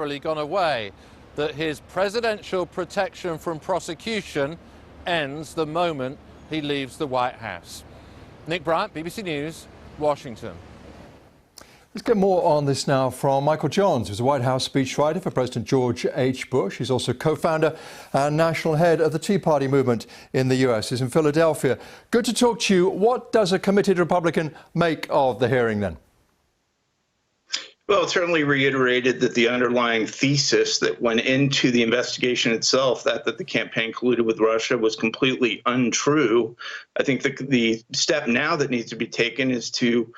gone away, that his presidential protection from prosecution ends the moment he leaves the White House. Nick Bryant, BBC News, Washington. Let's get more on this now from Michael Johns, who's a White House speechwriter for President George H. Bush. He's also co-founder and national head of the Tea Party movement in the US. He's in Philadelphia. Good to talk to you. What does a committed Republican make of the hearing then? Well, it certainly reiterated that the underlying thesis that went into the investigation itself, that the campaign colluded with Russia, was completely untrue. I think the step now that needs to be taken is to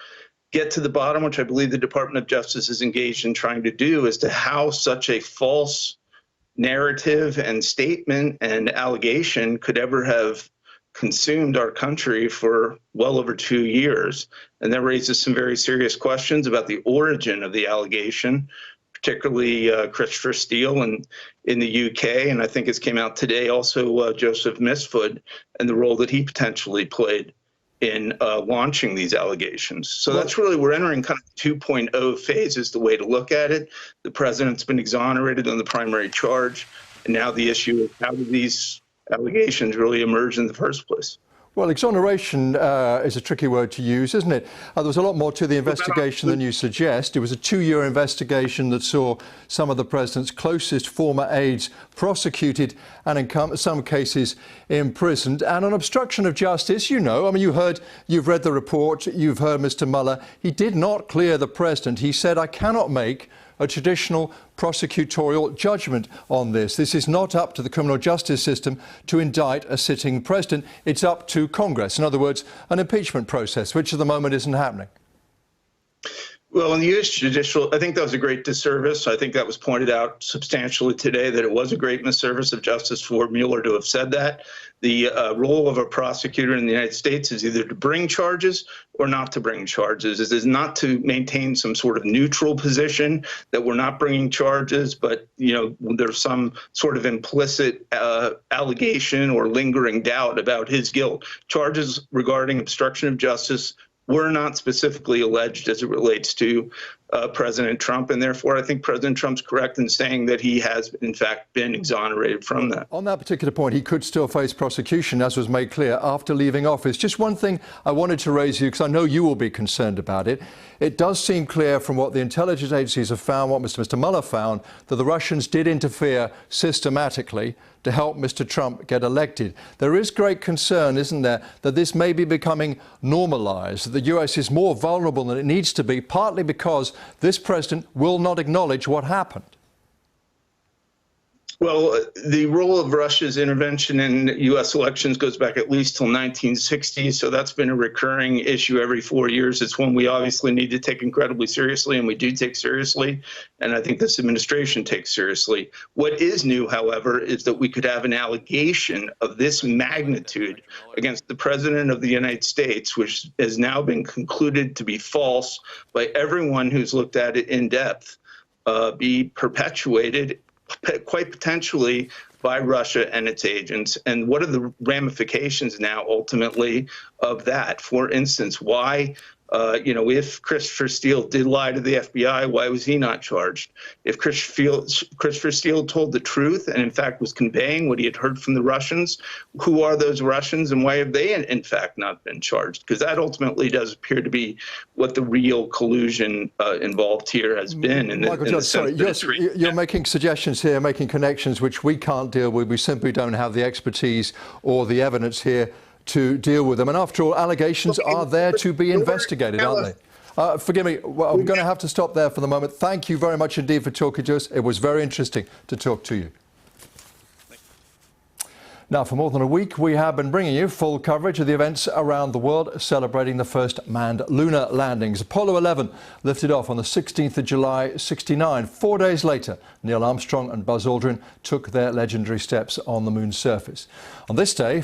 get to the bottom, which I believe the Department of Justice is engaged in trying to do, as to how such a false narrative and statement and allegation could ever have consumed our country for well over 2 years. And that raises some very serious questions about the origin of the allegation, particularly Christopher Steele in the UK. And I think it came out today also Joseph Misford and the role that he potentially played in launching these allegations. So that's really, we're entering kind of 2.0 phase is the way to look at it. The president's been exonerated on the primary charge. And now the issue is, how do these allegations really emerge in the first place? Well, exoneration is a tricky word to use, isn't it? There was a lot more to the investigation than you suggest. It was a 2-year investigation that saw some of the president's closest former aides prosecuted and in some cases imprisoned. And on obstruction of justice, you know, I mean, you've read the report, you've heard Mr. Mueller. He did not clear the president. He said, I cannot make a traditional prosecutorial judgment on this. This is not up to the criminal justice system to indict a sitting president. It's up to Congress. In other words, an impeachment process, which at the moment isn't happening. Well, in the U.S. judicial, I think that was a great disservice. I think that was pointed out substantially today, that it was a great misservice of justice for Mueller to have said that. The role of a prosecutor in the United States is either to bring charges or not to bring charges. It is not to maintain some sort of neutral position that we're not bringing charges, but, you know, there's some sort of implicit allegation or lingering doubt about his guilt. Charges regarding obstruction of justice were not specifically alleged as it relates to President Trump, and therefore I think President Trump's correct in saying that he has, in fact, been exonerated from that. On that particular point, he could still face prosecution, as was made clear, after leaving office. Just one thing I wanted to raise you, because I know you will be concerned about it. It does seem clear from what the intelligence agencies have found, what Mr. Mueller found, that the Russians did interfere systematically to help Mr. Trump get elected. There is great concern, isn't there, that this may be becoming normalized, that the US is more vulnerable than it needs to be, partly because this president will not acknowledge what happened. Well, the role of Russia's intervention in U.S. elections goes back at least till 1960, so that's been a recurring issue every 4 years. It's one we obviously need to take incredibly seriously, and we do take seriously, and I think this administration takes seriously. What is new, however, is that we could have an allegation of this magnitude against the President of the United States, which has now been concluded to be false by everyone who's looked at it in depth, be perpetuated quite potentially by Russia and its agents. And what are the ramifications now, ultimately, of that? For instance, why, if Christopher Steele did lie to the FBI, why was he not charged? If Christopher Steele told the truth and, in fact, was conveying what he had heard from the Russians, who are those Russians and why have they, in fact, not been charged? Because that ultimately does appear to be what the real collusion involved here has been. You're making suggestions here, making connections which we can't deal with. We simply don't have the expertise or the evidence here to deal with them. And after all, allegations are there to be investigated, aren't they? Forgive me, well, I'm going to have to stop there for the moment. Thank you very much indeed for talking to us. It was very interesting to talk to you. Now, for more than a week, we have been bringing you full coverage of the events around the world celebrating the first manned lunar landings. Apollo 11 lifted off on the 16th of July, 69. 4 days later, Neil Armstrong and Buzz Aldrin took their legendary steps on the moon's surface. On this day,